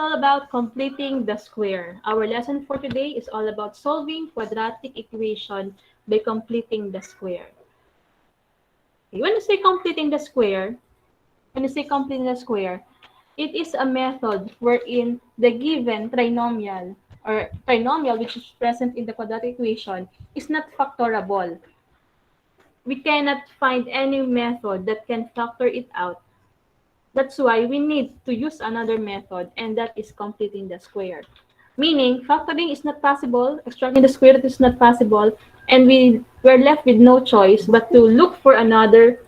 all about completing the square. Our lesson for today is all about solving quadratic equation by completing the square. When you say completing the square, it is a method wherein the given trinomial or trinomial which is present in the quadratic equation is not factorable. We cannot find any method that can factor it out. That's why we need to use another method, and that is completing the square. Meaning, factoring is not possible, extracting the square root is not possible, and we were left with no choice but to look for another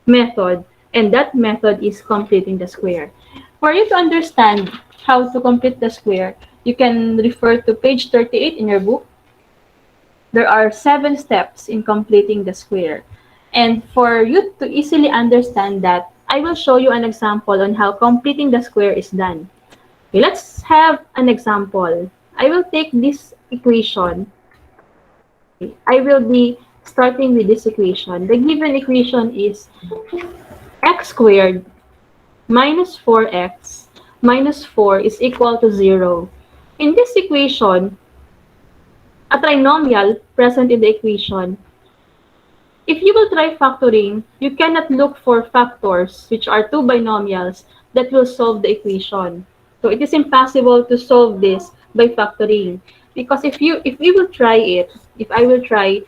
method, and that method is completing the square. For you to understand how to complete the square, you can refer to page 38 in your book. There are 7 steps in completing the square. And for you to easily understand that, I will show you an example on how completing the square is done. Okay, let's have an example. I will take this equation. I will be starting with this equation. The given equation is x squared minus 4x minus 4 is equal to 0. In this equation, a trinomial present in the equation, if you will try factoring, you cannot look for factors, which are 2 binomials, that will solve the equation. So it is impossible to solve this by factoring. Because if we will try it, if I will try,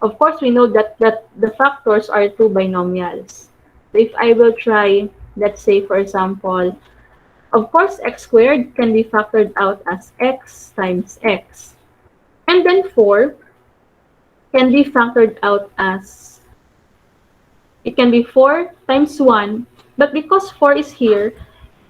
of course we know that the factors are 2 binomials. So if I will try, let's say for example, of course x squared can be factored out as x times x. And then 4 can be factored out as, it can be 4 times 1, but because 4 is here,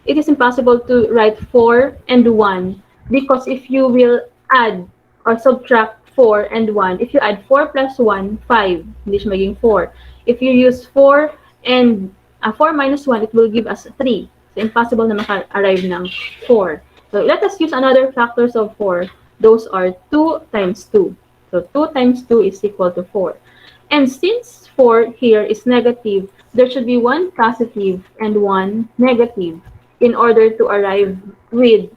it is impossible to write 4 and 1, because if you will add or subtract 4 and 1, if you add 4 plus 1, 5, hindi siya maging 4. If you use 4 and 4 minus 1, it will give us 3. So, impossible na maka-arrive ng 4. So, let us use another factors of 4. Those are 2 times 2. So, 2 times 2 is equal to 4. And since 4 here is negative, there should be 1 positive and 1 negative in order to arrive with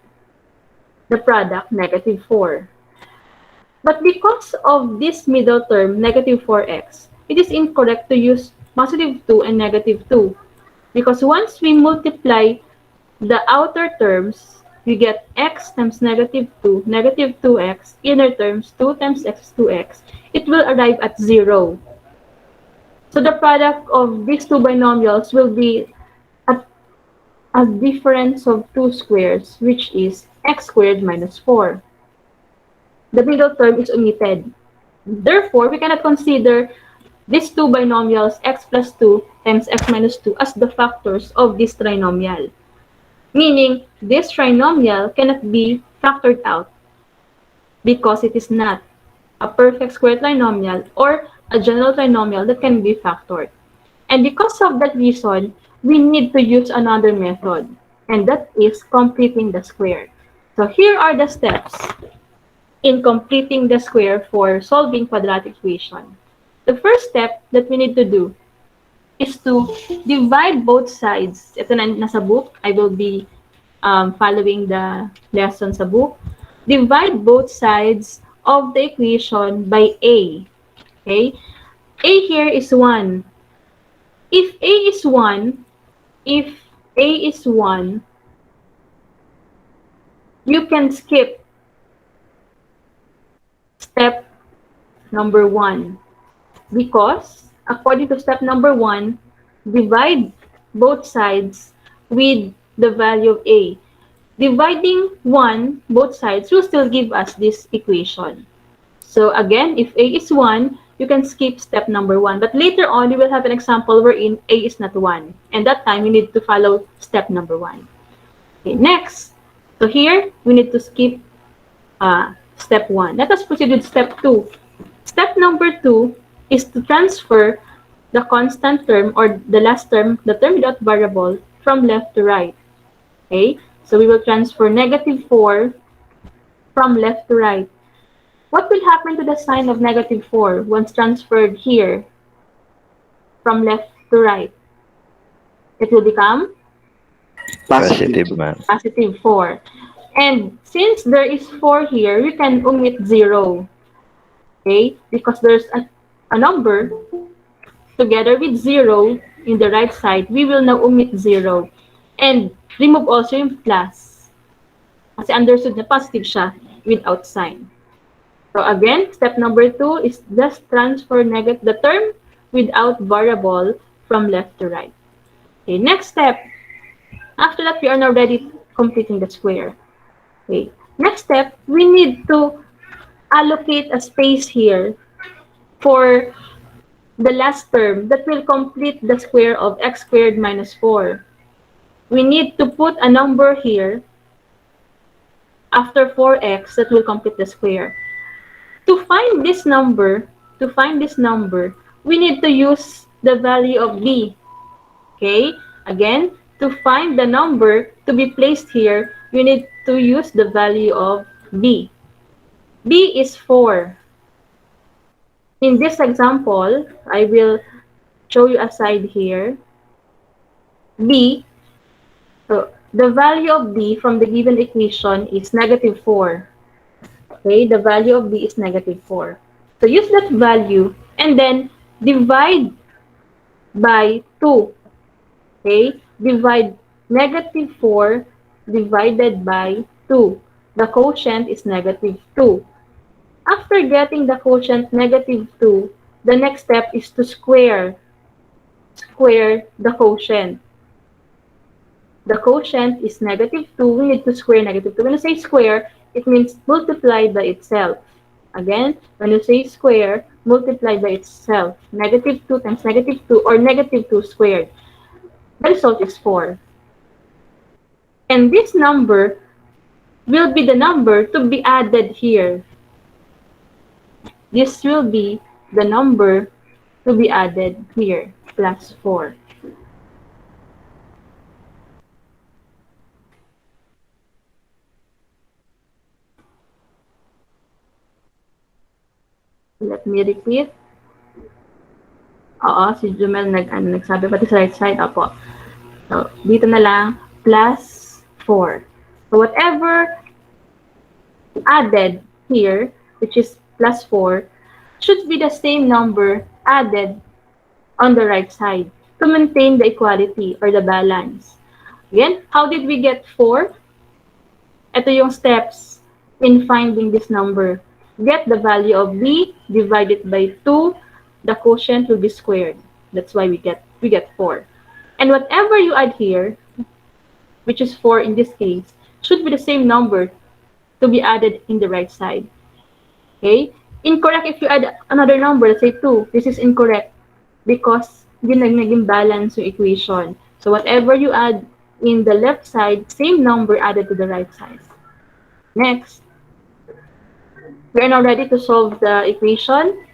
the product negative 4. But because of this middle term, negative 4x, it is incorrect to use positive 2 and negative 2. Because once we multiply the outer terms, we get x times negative 2, negative 2x, inner terms 2 times x is 2x. It will arrive at 0. So the product of these 2 binomials will be a difference of 2 squares, which is x squared minus 4. The middle term is omitted. Therefore, we cannot consider these 2 binomials, x plus 2 times x minus 2, as the factors of this trinomial. Meaning, this trinomial cannot be factored out because it is not a perfect square trinomial or a general trinomial that can be factored. And because of that reason, we need to use another method, and that is completing the square. So here are the steps in completing the square for solving quadratic equation. The first step that we need to do is to divide both sides. Ito na nasa book. I will be following the lesson sa book. Divide both sides of the equation by a. Okay? A here is 1. If a is 1, you can skip step number 1. Because, according to step number 1, divide both sides with the value of a. Dividing 1, both sides, will still give us this equation. So again, if a is 1, you can skip step number 1. But later on, you will have an example wherein a is not 1. And that time, you need to follow step number 1. Okay, next. So here, we need to skip step 1. Let us proceed with step 2. Step number 2 is to transfer the constant term or the last term, the term without variable, from left to right. Okay? So we will transfer negative 4 from left to right. What will happen to the sign of negative 4 once transferred here from left to right? It will become Positive man. positive 4. And since there is 4 here, we can omit 0. Okay? Because there's a number together with 0 in the right side, we will now omit 0. And remove also yung plus. Kasi understood na positive siya without sign. So again, step number 2 is just transfer the term without variable from left to right. Okay, next step. After that, we are now ready completing the square. Okay, next step, we need to allocate a space here for the last term that will complete the square of x squared minus 4. We need to put a number here after 4x that will complete the square. To find this number, we need to use the value of b. Okay? Again, to find the number to be placed here, we need to use the value of b. b is 4. In this example, I will show you a side here. b, so the value of b from the given equation is negative 4. Okay, the value of b is negative 4. So use that value and then divide by 2. Okay, divide negative 4 divided by 2. The quotient is negative 2. After getting the quotient negative 2, the next step is to square the quotient. The quotient is negative 2. We need to square negative 2. When you say square, it means multiply by itself. Again, when you say square, multiply by itself. Negative 2 times negative 2 or negative 2 squared. The result is 4. And this number will be the number to be added here. This will be the number to be added here, plus 4. Let me repeat. Oo, si Jumel nagsabi pati sa right side. Opo. So, dito na lang, plus 4. So, whatever added here, which is plus 4, should be the same number added on the right side to maintain the equality or the balance. Again, how did we get 4? Ito yung steps in finding this number. Get the value of b, divide it by 2, the quotient will be squared. That's why we get 4. And whatever you add here, which is 4 in this case, should be the same number to be added in the right side. Okay? Incorrect if you add another number, let's say 2. This is incorrect because hindi naging balance yung equation. So whatever you add in the left side, same number added to the right side. Next, we are now ready to solve the equation.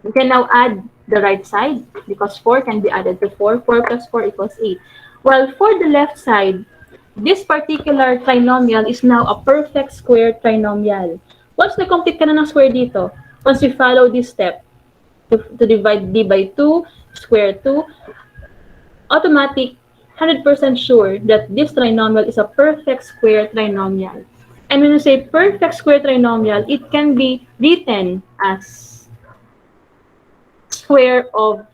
We can now add the right side because 4 can be added to 4. 4 plus 4 equals 8. Well, for the left side, this particular trinomial is now a perfect square trinomial. Once na-complete ka na ng square dito, once you follow this step, to divide d by 2, square 2, automatic, 100% sure that this trinomial is a perfect square trinomial. And when you say perfect square trinomial, it can be written as square of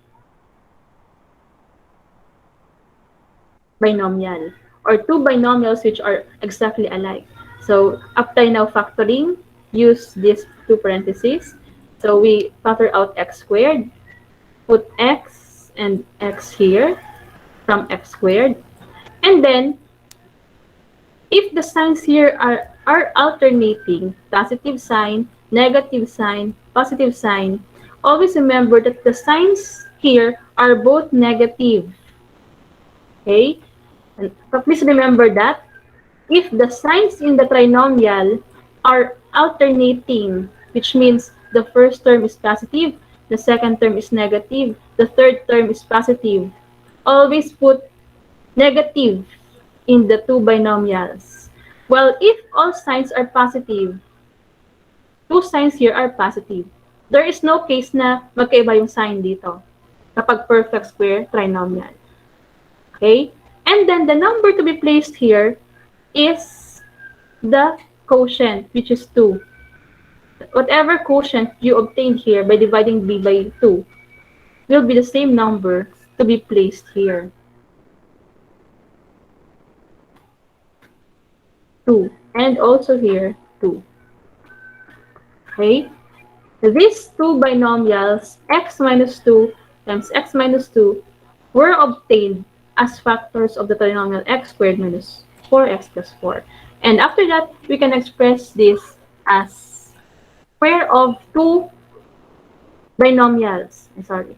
binomial or two binomials which are exactly alike. So after now factoring, use these two parentheses. So we factor out x squared, put x and x here from x squared. And then if the signs here are alternating, positive sign, negative sign, positive sign, always remember that the signs here are both negative. Okay? And please remember that if the signs in the trinomial are alternating, which means the first term is positive, the second term is negative, the third term is positive, always put negative in the two binomials. Well, if all signs are positive, two signs here are positive, there is no case na magkaiba yung sign dito kapag perfect square trinomial. Okay? And then the number to be placed here is the quotient, which is 2. Whatever quotient you obtain here by dividing b by 2 will be the same number to be placed here. 2. And also here, 2. Okay? These two binomials, x minus 2 times x minus 2, were obtained as factors of the trinomial x squared minus 4x plus 4. And after that, we can express this as square of two binomials. Sorry.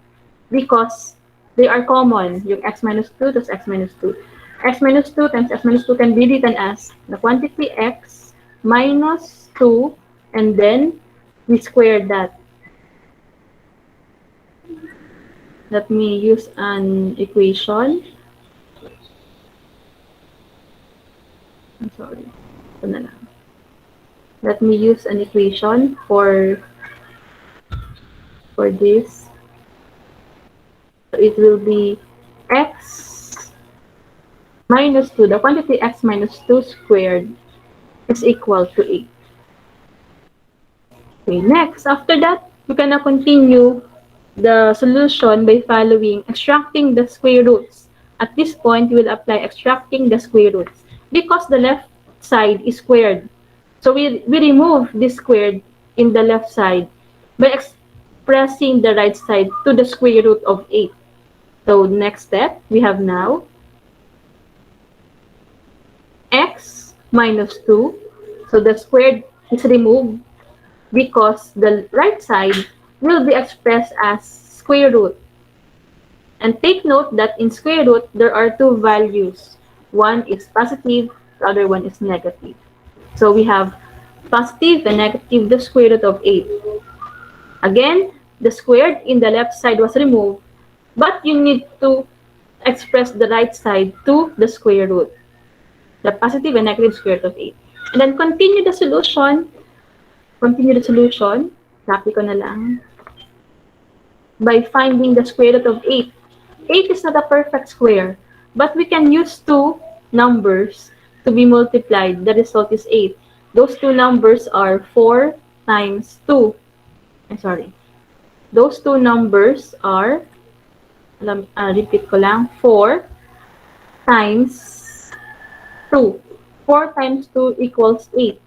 Because they are common. Yung x minus 2 plus x minus 2. X minus 2 times x minus 2 can be written as the quantity x minus 2, and then we square that. Let me use an equation. I'm sorry. Ito na lang. Let me use an equation for this. So it will be x minus 2, the quantity x minus 2 squared is equal to 8. Okay, next, after that, we can now continue the solution by following extracting the square roots. At this point, you will apply extracting the square roots because the left side is squared. So we remove this squared in the left side by expressing the right side to the square root of 8. So next step, we have now x minus 2. So the squared is removed because the right side will be expressed as square root. And take note that in square root, there are two values. One is positive, the other one is negative. So we have positive and negative, the square root of 8. Again, the squared in the left side was removed, but you need to express the right side to the square root, the positive and negative square root of 8. And then continue the solution. Copy ko na lang. By finding the square root of 8. 8 is not a perfect square, but we can use two numbers to be multiplied. The result is 8. Those two numbers are 4 times 2. Those two numbers are, repeat ko lang, 4 times 2. 4 times 2 equals 8.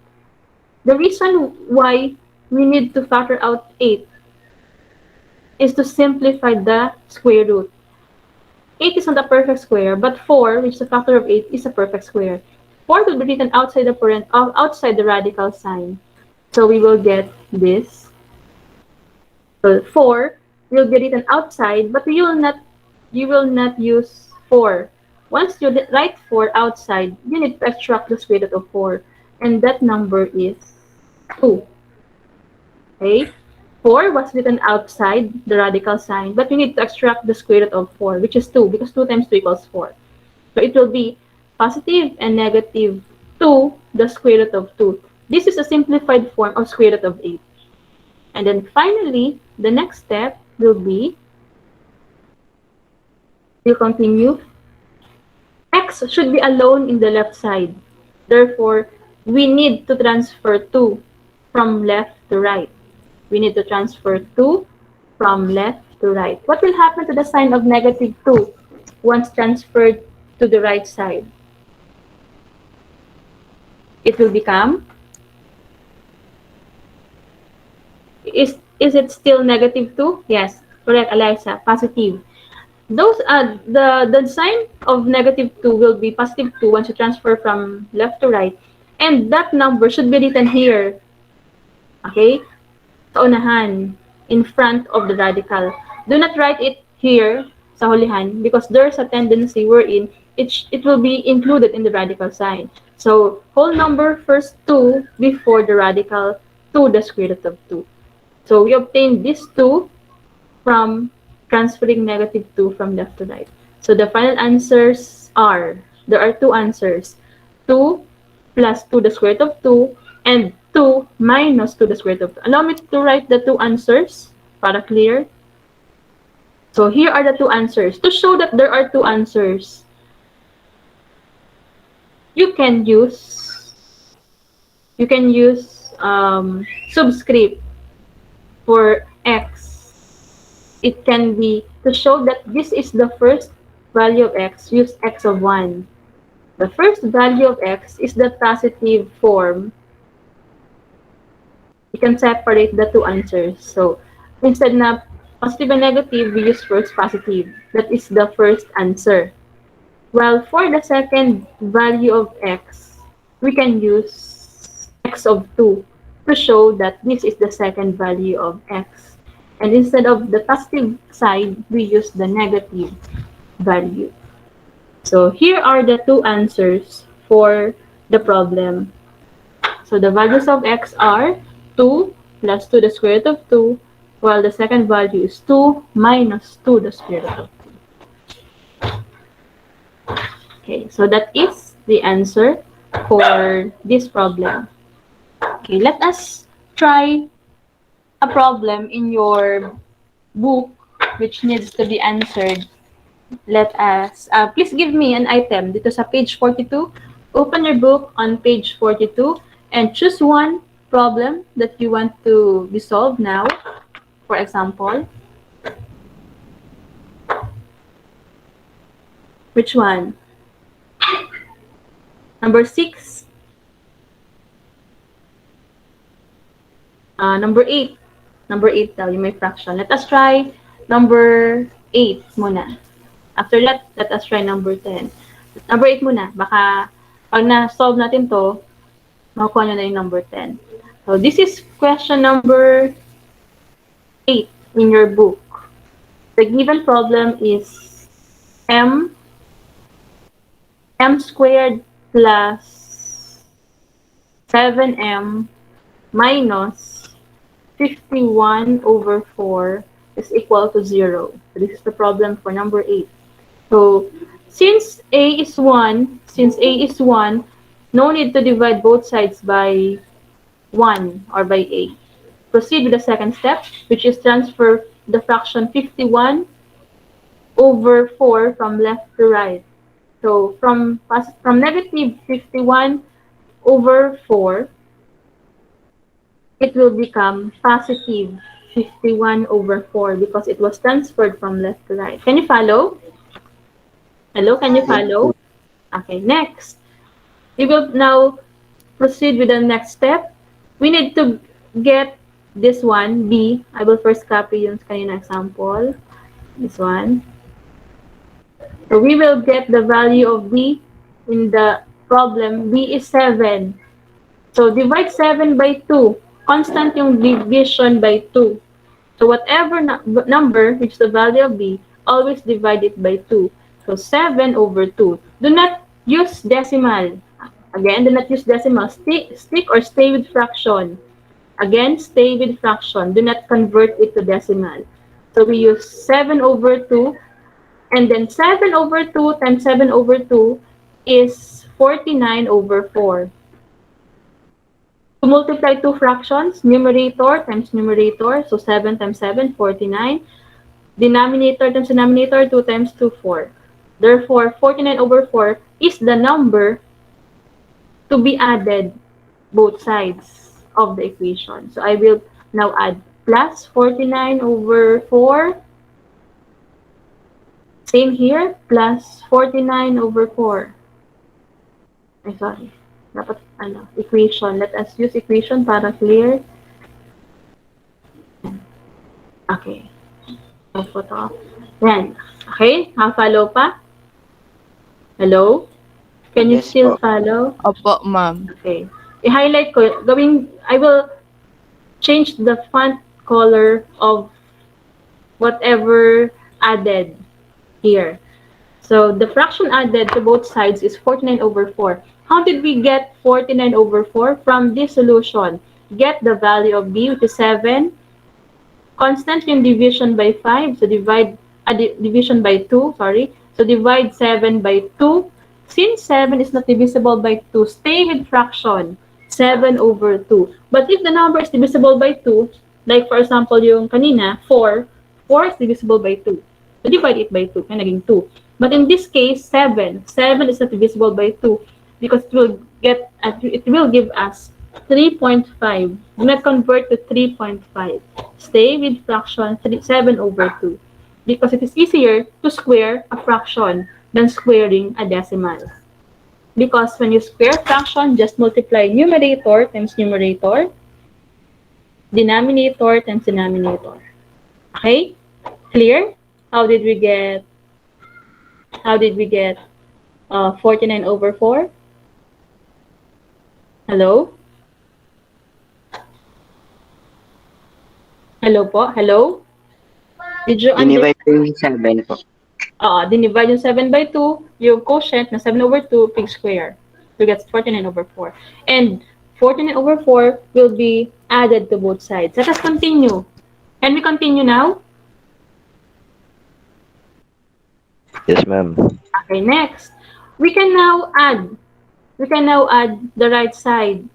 The reason why we need to factor out 8 is to simplify the square root. 8 is not a perfect square, but 4, which is a factor of 8, is a perfect square. 4 will be written outside the radical sign. So we will get this. So 4 will be written outside, but you will not use 4. Once you write 4 outside, you need to extract the square root of 4. And that number is 2. Okay? 4 was written outside the radical sign, but we need to extract the square root of 4, which is 2, because 2 times 2 equals 4. So it will be positive and negative 2, the square root of 2. This is a simplified form of square root of 8. And then finally, the next step will be, we'll continue. X should be alone in the left side. Therefore, we need to transfer 2 from left to right. We need to transfer 2 from left to right. What will happen to the sign of negative 2 once transferred to the right side? It will become, is it still negative 2? Yes, correct, Eliza, positive. Those the sign of negative 2 will be positive 2 once you transfer from left to right. And that number should be written here. Okay? Sa unahan, in front of the radical. Do not write it here sa hulihan because there's a tendency wherein it will be included in the radical sign. So, whole number first 2 before the radical to the square root of 2. So, we obtain this 2 from transferring negative 2 from left to right. So, the final answers are, there are two answers. 2 plus 2 the square root of 2 and 2 minus 2 the square root of 2. Allow me to write the two answers para clear. So here are the two answers. To show that there are two answers, you can use you can use subscript for x. It can be to show that this is the first value of x, use x of 1. The first value of x is the positive form. You can separate the two answers. So, instead na positive and negative, we use first positive. That is the first answer. While for the second value of x, we can use x of 2 to show that this is the second value of x. And instead of the positive side, we use the negative value. So here are the two answers for the problem. So the values of x are 2 plus 2 the square root of 2, while the second value is 2 minus 2 the square root of 2. Okay, so that is the answer for this problem. Okay, let us try a problem in your book which needs to be answered. Let us, please give me an item dito sa page 42. Open your book on page 42 and choose one problem that you want to be solved now. For example, which one? Number 6. Number 8. Number 8 daw, yung may fraction. Let us try number 8 muna. After that, let us try number 10. Number 8 muna. Baka pag na-solve natin to, makukuha nyo na yung number 10. So, this is question number 8 in your book. The given problem is m squared plus 7m minus 51 over 4 is equal to 0. So this is the problem for number 8. So since a is 1, no need to divide both sides by 1 or by a. Proceed with the second step, which is transfer the fraction 51 over 4 from left to right. So from negative 51 over 4, it will become positive 51 over 4 because it was transferred from left to right. Can you follow? Hello, can you follow? Okay, next. We will now proceed with the next step. We need to get this one, b. I will first copy yung kanina example. This one. So we will get the value of b in the problem. B is 7. So divide 7 by 2. Constant yung division by 2. So whatever number, which is the value of b, always divide it by 2. So 7 over 2. Do not use decimal. Again, do not use decimal. Stick or stay with fraction. Again, stay with fraction. Do not convert it to decimal. So we use 7 over 2. And then 7 over 2 times 7 over 2 is 49 over 4. To multiply two fractions, numerator times numerator. So 7 times 7, 49. Denominator times denominator, 2 times 2, 4. Therefore, 49 over 4 is the number to be added both sides of the equation. So I will now add plus 49 over 4. Same here, plus 49 over 4. Ay, sorry. Dapat, equation. Let us use equation para clear. Okay. Then, okay? Follow pa? Hello? Can you still follow? Opo, ma'am. Okay. I-highlight ko. I will change the font color of whatever added here. So the fraction added to both sides is 49 over 4. How did we get 49 over 4? From this solution. Get the value of b, which is 7. Constant yung division by 5. So division by 2, sorry. So divide 7 by 2. Since 7 is not divisible by 2, stay with fraction. 7 over 2. But if the number is divisible by 2, like for example yung kanina, 4 is divisible by 2. So divide it by 2, kaya naging 2. But in this case, 7 is not divisible by 2. because it will give us 3.5. Do not convert to 3.5. Stay with fraction 7 over 2 because it is easier to square a fraction than squaring a decimal. Because when you square fraction, just multiply numerator times numerator, denominator times denominator. Okay? Clear? How did we get how did we get 49 over 4? Hello? Hello po? Hello? Did you Dinivide understand? ko yung 7 po. Dinivide yung 7 by 2, yung quotient na 7 over 2, big square. You get 49 over 4. And 49 over 4 will be added to both sides. Let us continue. Can we continue now? Yes, ma'am. Okay, next. We can now add. We can now add the right side.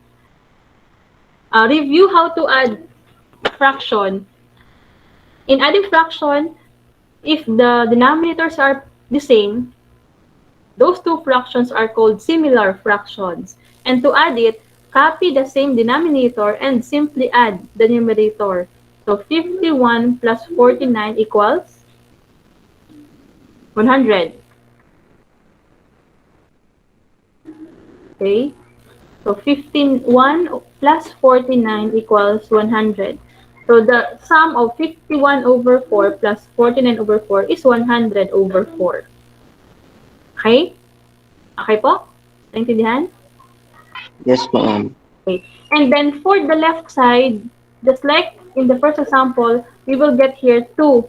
Review how to add fraction. In adding fraction, if the denominators are the same, those two fractions are called similar fractions. And to add it, copy the same denominator and simply add the numerator. So 51 plus 49 equals 100. Okay? So 1 plus 49 equals 100. So the sum of 51 over 4 plus 49 over 4 is 100 over 4. Okay? Okay po? Naintindihan? Yes po, ma'am. Okay. And then for the left side, just like in the first example, we will get here two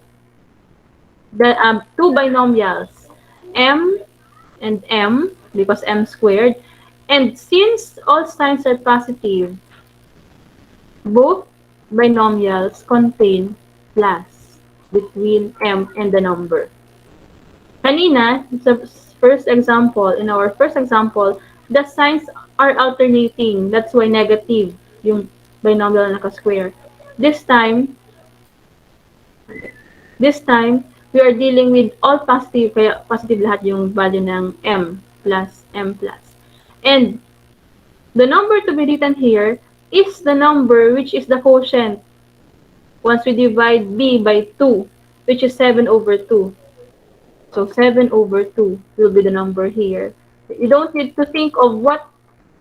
binomials, m and m, because m squared. And since all signs are positive, both binomials contain plus between m and the number. Kanina, in our first example, the signs are alternating. That's why negative yung binomial na naka-square. This time, we are dealing with all positive, kaya positive lahat yung value ng m plus. And the number to be written here is the number which is the quotient once we divide b by 2, which is 7 over 2. So 7 over 2 will be the number here. You don't need to think of what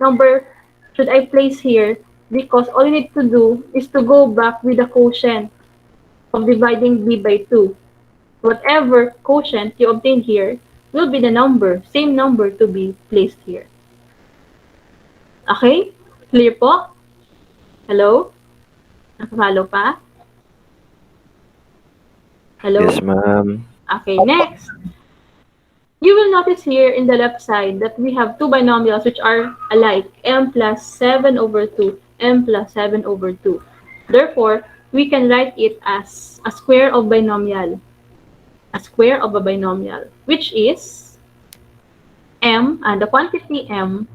number should I place here because all you need to do is to go back with the quotient of dividing b by 2. Whatever quotient you obtain here will be the same number to be placed here. Okay? Clear po? Hello? Nakapalo pa? Hello? Yes, ma'am. Okay, next. You will notice here in the left side that we have two binomials which are alike, m plus 7 over 2, m plus 7 over 2. Therefore, we can write it as a square of binomial. A square of a binomial, which is m, and the quantity m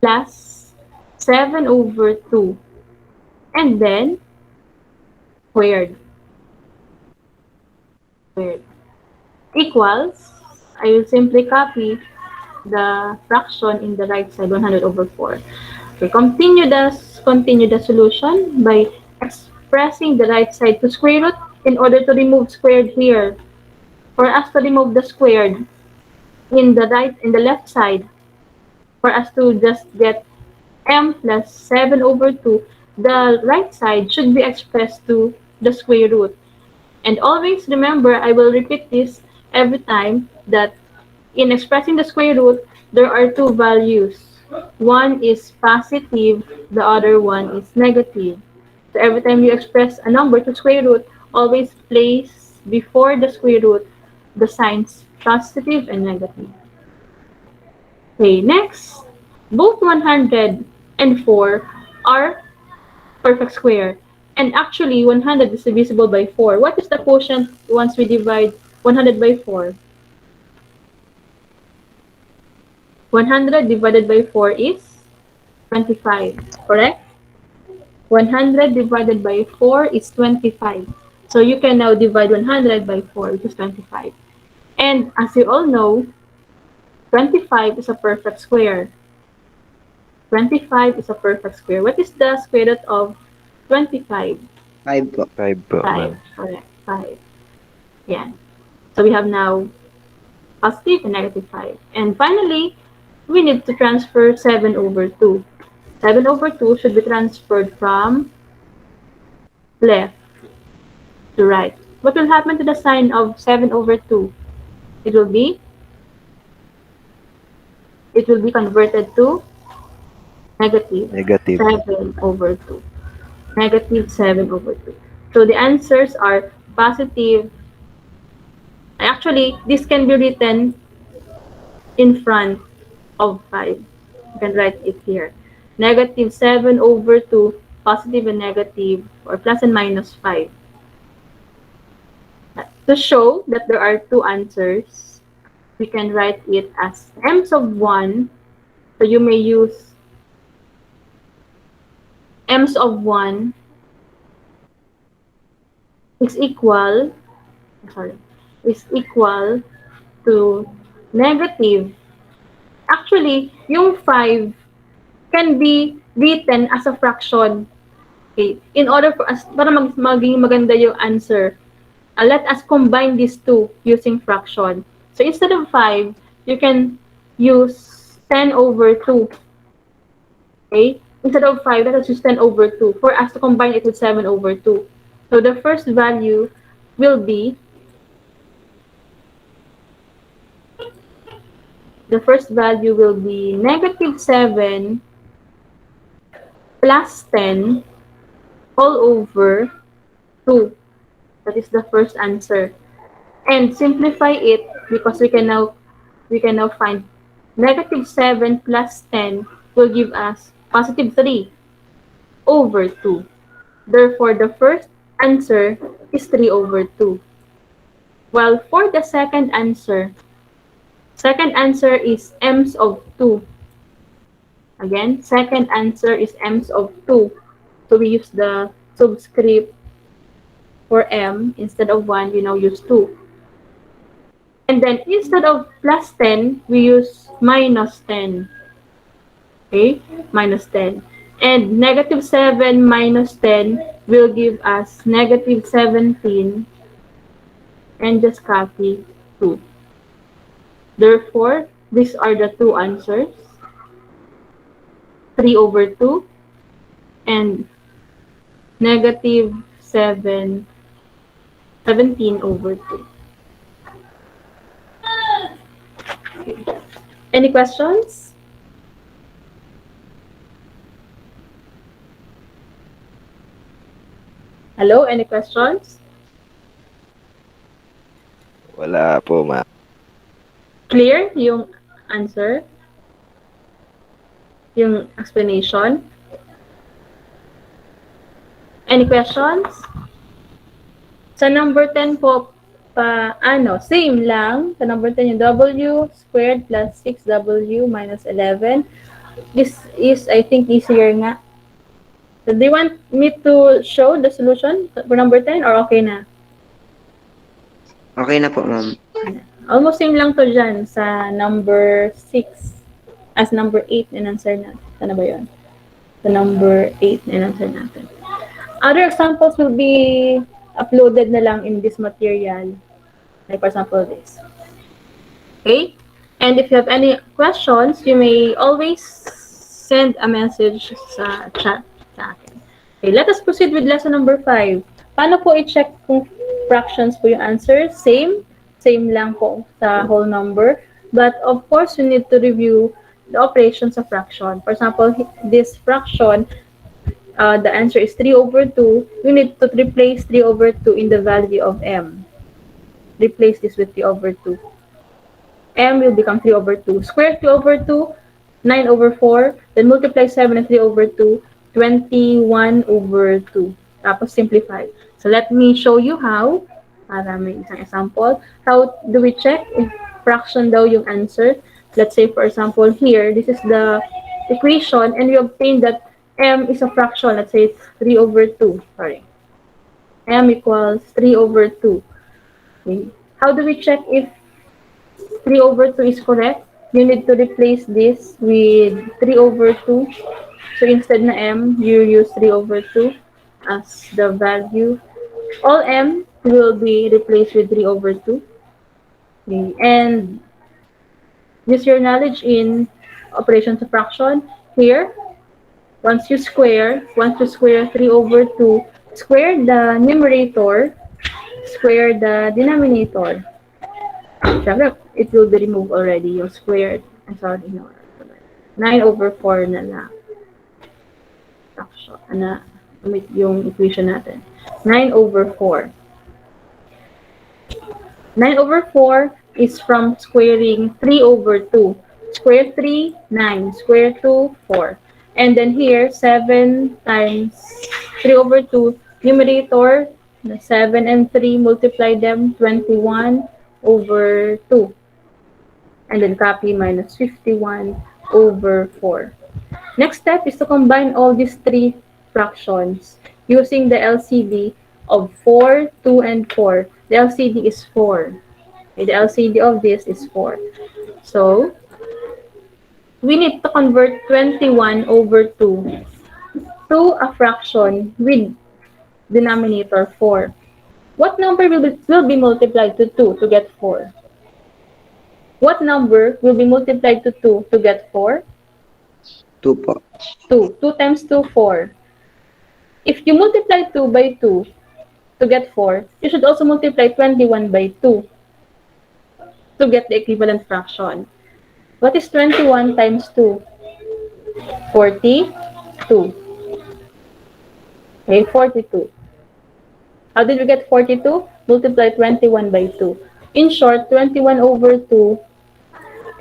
plus 7 over 2, and then squared. Equals, I will simply copy the fraction in the right side, 100 over 4. Okay, continue the solution by expressing the right side to square root in order to remove squared here. For us to remove the squared in the left side, for us to just get m plus 7 over 2, the right side should be expressed to the square root. And always remember, I will repeat this every time, that in expressing the square root, there are two values. One is positive, the other one is negative. So every time you express a number to square root, always place before the square root the signs positive and negative. Okay, next. Both 100 and 4 are perfect square. And actually, 100 is divisible by 4. What is the quotient once we divide 100 by 4? 100 divided by 4 is 25, correct? 100 divided by 4 is 25. So you can now divide 100 by 4, which is 25. And as you all know, 25 is a perfect square. 25 is a perfect square. What is the square root of 25? 5 po. 5 po, 5. ma'am. Correct. 5. Yeah. So we have now positive and negative 5. And finally, we need to transfer 7 over 2. 7 over 2 should be transferred from left to right. What will happen to the sign of 7 over 2? It will be it will be converted to negative Negative. 7 over 2. Negative 7 over 2. So the answers are positive. Actually, this can be written in front of 5. You can write it here. Negative 7 over 2, positive and negative, or plus and minus 5. To show that there are two answers, we can write it as m's of 1. So you may use m's of 1 is equal, sorry, is equal to negative. Actually, yung 5 can be written as a fraction. Okay. In order for us, para maging maganda yung answer, let us combine these two using fraction. So instead of 5, you can use 10 over 2. Okay? Instead of 5, let us use 10 over 2 for us to combine it with 7 over 2. So the first value will be negative 7 plus 10 all over 2. That is the first answer. And simplify it because we can now find negative 7 plus 10 will give us positive 3 over 2. Therefore, the first answer is 3 over 2. While for the second answer is m's of 2. Again, second answer is m's of 2. So we use the subscript for m. Instead of 1, we now use 2. And then instead of plus 10, we use minus 10. Okay? Minus 10. And negative 7 minus 10 will give us negative 17, and just copy 2. Therefore, these are the two answers. 3 over 2 and negative 17 over 2. Any questions? Hello, any questions? Wala po, ma'am. Clear yung answer? Yung explanation? Any questions? Sa number 10 po, same lang. Sa number 10 yung w squared plus 6w minus 11. This is, I think, easier nga. So, do you want me to show the solution for number 10 or okay na? Okay na po, ma'am. Almost same lang to dyan sa number 6. As number 8 in answer natin. Ano ba yun? Sa number 8 in answer natin. Other examples will be uploaded na lang in this material. Like for example, this. Okay? And if you have any questions, you may always send a message sa chat sa akin. Okay, let us proceed with lesson number 5. Paano po i-check kung fractions po yung answer? Same lang po sa whole number. But of course, you need to review the operations of fraction. For example, this fraction, the answer is 3 over 2. You need to replace 3 over 2 in the value of m. Replace this with 3 over 2. M will become 3 over 2. Square 3 over 2, 9 over 4. Then multiply 7 and 3 over 2, 21 over 2. Tapos simplify. So let me show you how. Para may isang example. How do we check if fraction daw yung answer? Let's say, for example, here, this is the equation, and we obtain that m is a fraction. Let's say it's 3 over 2. Sorry. M equals 3 over 2. Okay. How do we check if 3 over 2 is correct? you need to replace this with 3 over 2. So instead na m, you use 3 over 2 as the value. All m will be replaced with 3 over 2. Okay. And use your knowledge in operations of fraction. Here, once you square 3 over 2, square the numerator, square the denominator. Siyempre, it will be removed already, yung squared. I'm sorry, no. 9 over 4 na lang. Fraction, yung equation natin. 9 over 4. 9 over 4 is from squaring 3 over 2. Square 3, 9. Square 2, 4. And then here, 7 times 3 over 2. Numerator, 7 and 3, multiply them, 21 over 2. And then copy minus 51 over 4. Next step is to combine all these three fractions using the LCD of 4, 2, and 4. The LCD is 4. Okay, the LCD of this is 4. So, we need to convert 21 over 2 to a fraction with denominator 4. What number will be multiplied to 2 to get 4? What number will be multiplied to 2 to get 4? 2 po. 2. 2 times 2, 4. If you multiply 2 by 2 to get 4, you should also multiply 21 by 2 to get the equivalent fraction. What is 21 times 2? 42. Okay, 42. How did we get 42? Multiply 21 by 2. In short, 21 over 2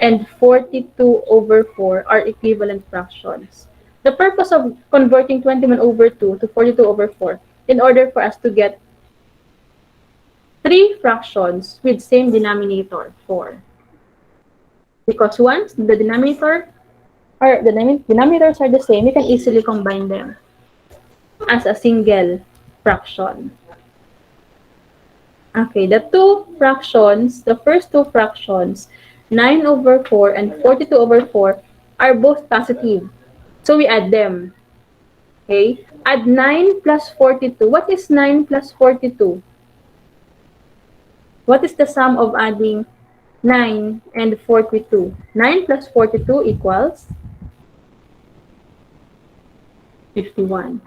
and 42 over 4 are equivalent fractions. The purpose of converting 21 over 2 to 42 over 4 in order for us to get three fractions with same denominator, 4. Because once the denominator or the denominators are the same, you can easily combine them as a single fraction. Okay, the first two fractions, 9 over 4 and 42 over 4, are both positive. So we add them. Okay, add 9 plus 42. What is 9 plus 42? What is the sum of adding 9 and 42? 9 plus 42 equals 51.